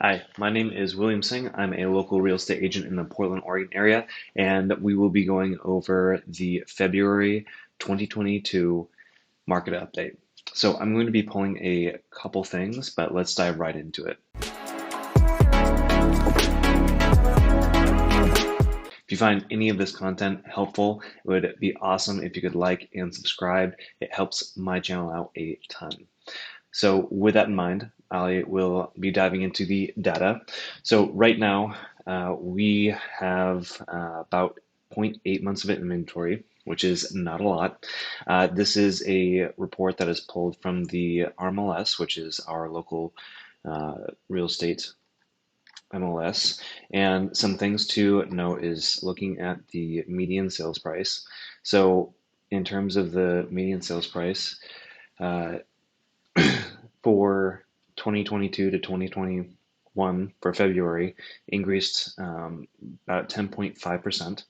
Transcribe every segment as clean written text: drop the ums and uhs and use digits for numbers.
Hi, my name is William Singh. I'm a local real estate agent in the Portland, Oregon area, and we will be going over the February 2022 market update. So I'm going to be pulling a couple things, but let's dive right into it. If you find any of this content helpful, it would be awesome if you could like and subscribe. It helps my channel out a ton. So with that in mind, I will be diving into the data. So right now, we have about zero point 0.8 months of inventory, which is not a lot. This is a report that is pulled from the RMLS, which is our local real estate MLS. And some things to note is looking at the median sales price. So in terms of the median sales price, uh, for 2022 to 2021 for February increased about 10.5%.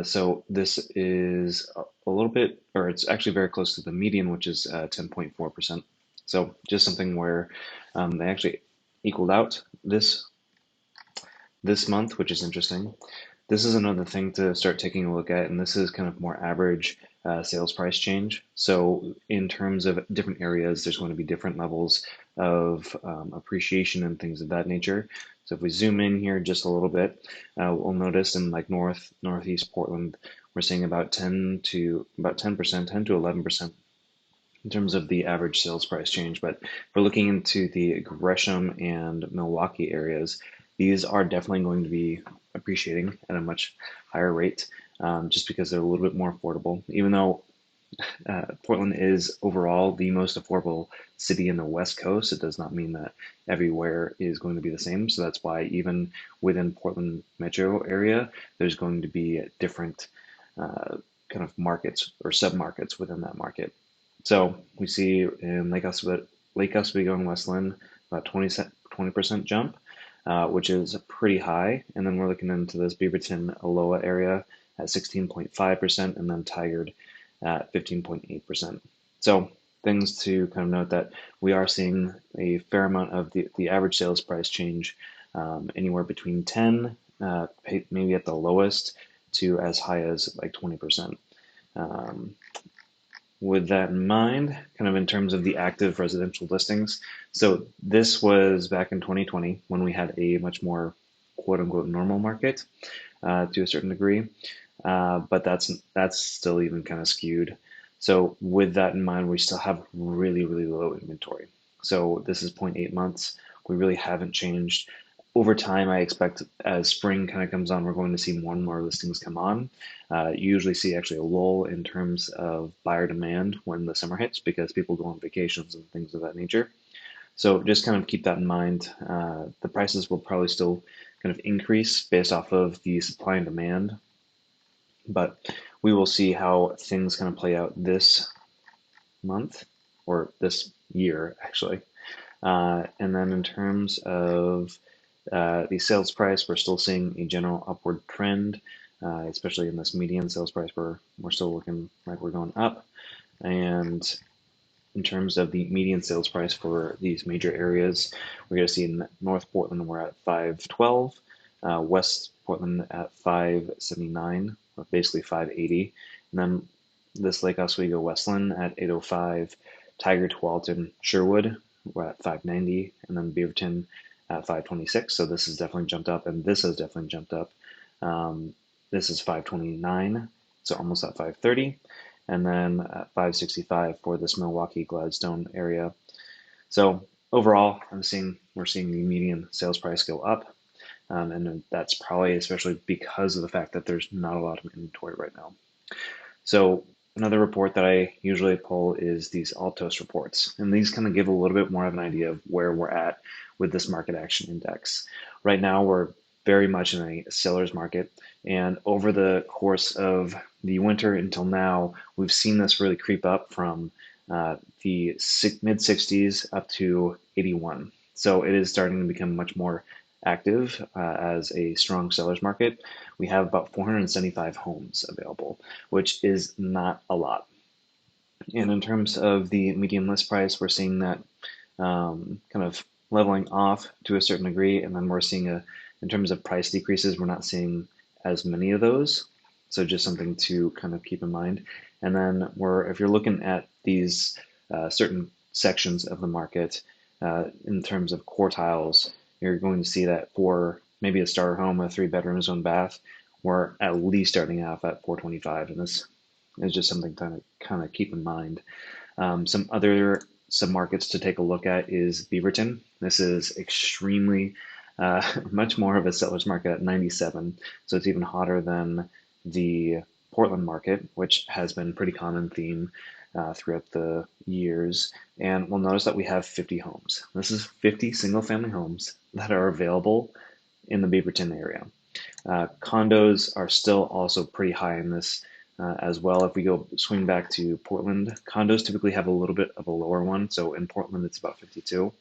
So this is a little bit, or it's actually very close to the median, which is 10.4%. So just something where they actually equaled out this month, which is interesting. This is another thing to start taking a look at, and this is kind of more average sales price change. So in terms of different areas, there's going to be different levels of appreciation and things of that nature. So if we zoom in here just a little bit, we'll notice in like northeast Portland, we're seeing about 10%, 10 to 11% in terms of the average sales price change. But if we're looking into the Gresham and Milwaukee areas, these are definitely going to be appreciating at a much higher rate, just because they're a little bit more affordable. Even though Portland is overall the most affordable city in the West Coast, it does not mean that everywhere is going to be the same. So that's why even within Portland metro area, there's going to be different kind of markets or sub-markets within that market. So we see in Lake Oswego and Westland about 20% jump, which is pretty high. And then we're looking into this Beaverton Aloha area at 16.5%, and then Tigard at 15.8%. So things to kind of note that we are seeing a fair amount of the average sales price change, anywhere between 10, maybe at the lowest, to as high as like 20%. Um, with that in mind, kind of in terms of the active residential listings, so this was back in 2020 when we had a much more quote unquote normal market to a certain degree, but that's still even kind of skewed. So with that in mind, we still have really low inventory. So this is zero point 0.8 months. We really haven't changed. Over time, I expect as spring kind of comes on, we're going to see more and more listings come on. You usually see actually a lull in terms of buyer demand when the summer hits because people go on vacations and things of that nature. So just kind of keep that in mind. The prices will probably still kind of increase based off of the supply and demand, but we will see how things kind of play out this month or this year, actually. And then in terms of the sales price, we're still seeing a general upward trend, especially in this median sales price, we're still looking like we're going up. And in terms of the median sales price for these major areas, we're going to see in North Portland, we're at 512, West Portland at 579, or basically 580. And then this Lake Oswego Westland at 805, Tiger to Walton, Sherwood, we're at 590, and then Beaverton at 526. So this has definitely jumped up, and this has definitely jumped up. This is 529, so almost at 530, and then at 565 for this Milwaukee Gladstone area. So overall, we're seeing the median sales price go up, and that's probably especially because of the fact that there's not a lot of inventory right now. So another report that I usually pull is these Altos reports, and these kind of give a little bit more of an idea of where we're at with this market action index. Right now, we're very much in a seller's market, and over the course of the winter until now, we've seen this really creep up from the mid 60s up to 81. So it is starting to become much more active as a strong seller's market. We have about 475 homes available, which is not a lot. And in terms of the median list price, we're seeing that kind of leveling off to a certain degree, and then we're seeing in terms of price decreases, we're not seeing as many of those. So just something to kind of keep in mind. And then if you're looking at these certain sections of the market in terms of quartiles, you're going to see that for maybe a starter home with 3 bedrooms, 1 bath, we're at least starting off at 425, and this is just something to kind of keep in mind. Some other submarkets to take a look at is Beaverton. This is extremely much more of a seller's market at 97, so it's even hotter than the Portland market, which has been pretty common theme throughout the years. And we'll notice that we have 50 homes. This is 50 single-family homes that are available in the Beaverton area. Condos are still also pretty high in this as well. If we go swing back to Portland, condos typically have a little bit of a lower one. So in Portland, it's about 52.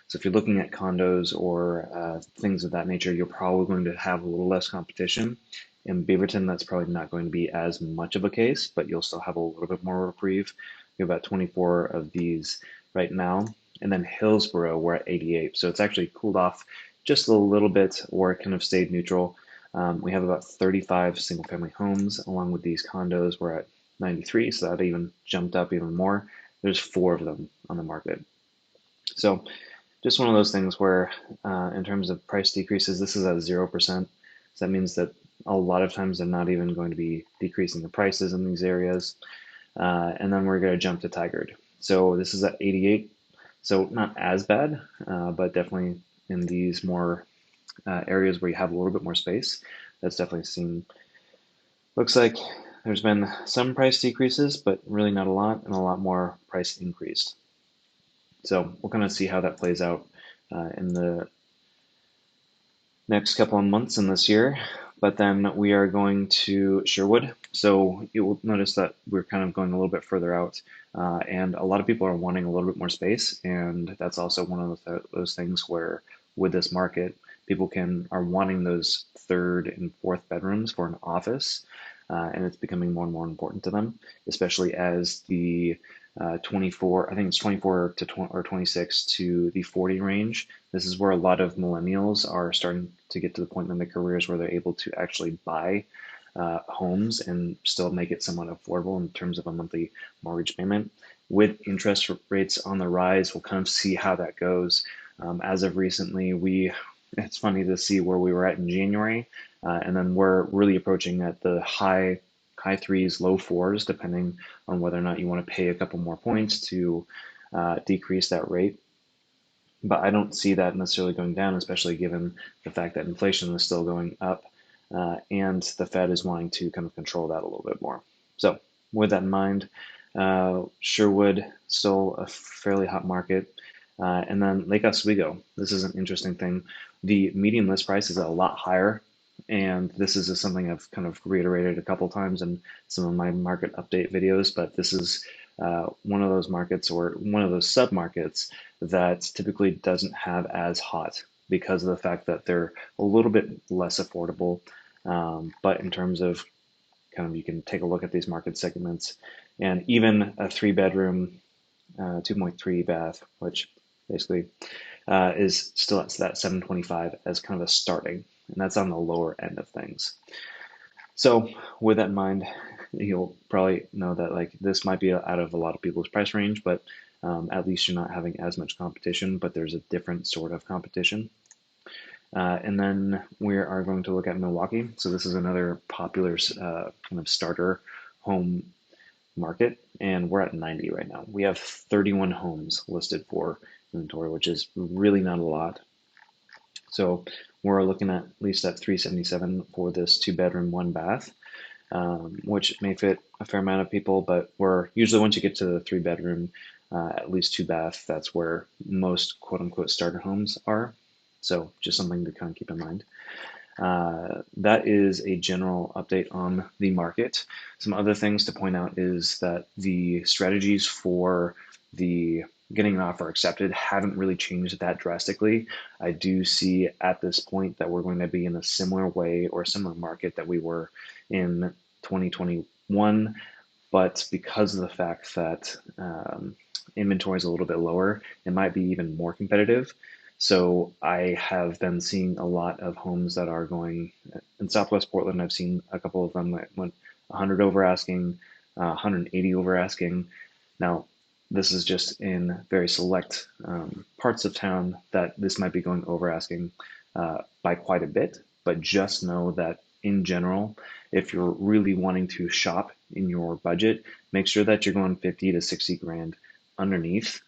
So if you're looking at condos or things of that nature, you're probably going to have a little less competition. In Beaverton, that's probably not going to be as much of a case, but you'll still have a little bit more reprieve. We have about 24 of these right now. And then Hillsboro, we're at 88. So it's actually cooled off just a little bit or kind of stayed neutral. We have about 35 single family homes along with these condos. We're at 93, so that even jumped up even more. There's 4 of them on the market. So just one of those things where in terms of price decreases, this is at 0%. So that means that a lot of times they're not even going to be decreasing the prices in these areas. And then we're going to jump to Tigard. So this is at 88. So not as bad, but definitely in these more areas where you have a little bit more space, that's definitely seen. Looks like there's been some price decreases, but really not a lot, and a lot more price increased. So we'll kind of see how that plays out in the next couple of months in this year. But then we are going to Sherwood. So you will notice that we're kind of going a little bit further out, and a lot of people are wanting a little bit more space, and that's also one of those things where with this market, people are wanting those 3rd and 4th bedrooms for an office, and it's becoming more and more important to them, especially as the 24, I think it's 24 to 20, or 26 to the 40 range. This is where a lot of millennials are starting to get to the point in their careers where they're able to actually buy homes and still make it somewhat affordable in terms of a monthly mortgage payment. With interest rates on the rise, we'll kind of see how that goes. As of recently, it's funny to see where we were at in January, and then we're really approaching at the high 3s, low 4s, depending on whether or not you want to pay a couple more points to decrease that rate. But I don't see that necessarily going down, especially given the fact that inflation is still going up, and the Fed is wanting to kind of control that a little bit more. So with that in mind, Sherwood, still a fairly hot market. And then Lake Oswego, this is an interesting thing. The median list price is a lot higher, and this is something I've kind of reiterated a couple times in some of my market update videos, but this is one of those markets or one of those sub-markets that typically doesn't have as hot because of the fact that they're a little bit less affordable. But in terms of kind of, you can take a look at these market segments, and even a 3 bedroom, 2.3 bath, which basically is still at that 725 as kind of a starting, and that's on the lower end of things. So with that in mind, you'll probably know that like this might be out of a lot of people's price range, but at least you're not having as much competition, but there's a different sort of competition. And then we are going to look at Milwaukee. So this is another popular kind of starter home market, and we're at 90 right now. We have 31 homes listed for inventory, which is really not a lot. So we're looking at least at 377 for this 2 bedroom, 1 bath, which may fit a fair amount of people, but we're usually, once you get to the 3 bedroom, at least 2 bath, that's where most quote unquote starter homes are. So just something to kind of keep in mind. That is a general update on the market. Some other things to point out is that the strategies for the getting an offer accepted haven't really changed that drastically. I do see at this point that we're going to be in a similar way or similar market that we were in 2021, but because of the fact that inventory is a little bit lower, it might be even more competitive. So I have been seeing a lot of homes that are going in Southwest Portland. I've seen a couple of them that went 100 over asking, 180 over asking. Now, this is just in very select parts of town that this might be going over asking by quite a bit, but just know that in general, if you're really wanting to shop in your budget, make sure that you're going 50 to 60 grand underneath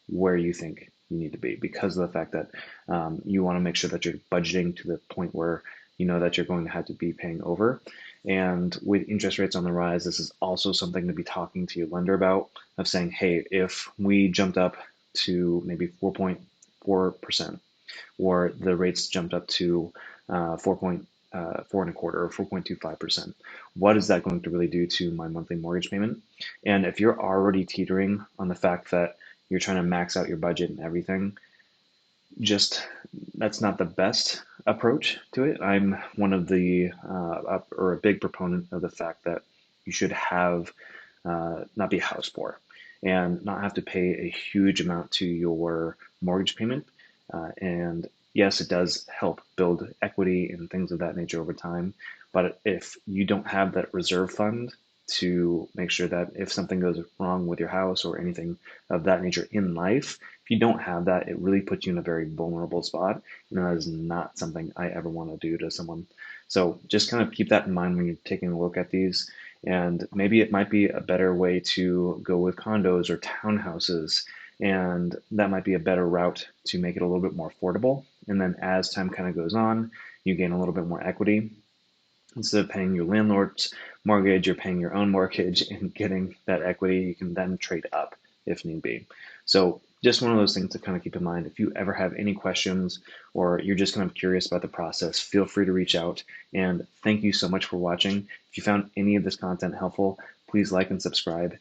where you think you need to be because of the fact that you want to make sure that you're budgeting to the point where you know that you're going to have to be paying over. And with interest rates on the rise, this is also something to be talking to your lender about of saying, hey, if we jumped up to maybe 4.4%, or the rates jumped up to 4.4 and a quarter or 4.25%. What is that going to really do to my monthly mortgage payment? And if you're already teetering on the fact that you're trying to max out your budget and everything, just that's not the best approach to it. I'm one of the or a big proponent of the fact that you should have not be house poor and not have to pay a huge amount to your mortgage payment. And yes, it does help build equity and things of that nature over time. But if you don't have that reserve fund to make sure that if something goes wrong with your house or anything of that nature in life, if you don't have that, it really puts you in a very vulnerable spot. And that is not something I ever want to do to someone. So just kind of keep that in mind when you're taking a look at these. And maybe it might be a better way to go with condos or townhouses. And that might be a better route to make it a little bit more affordable. And then as time kind of goes on, you gain a little bit more equity. Instead of paying your landlord's mortgage, you're paying your own mortgage and getting that equity. You can then trade up if need be. So just one of those things to kind of keep in mind. If you ever have any questions or you're just kind of curious about the process, feel free to reach out. And thank you so much for watching. If you found any of this content helpful, please like and subscribe.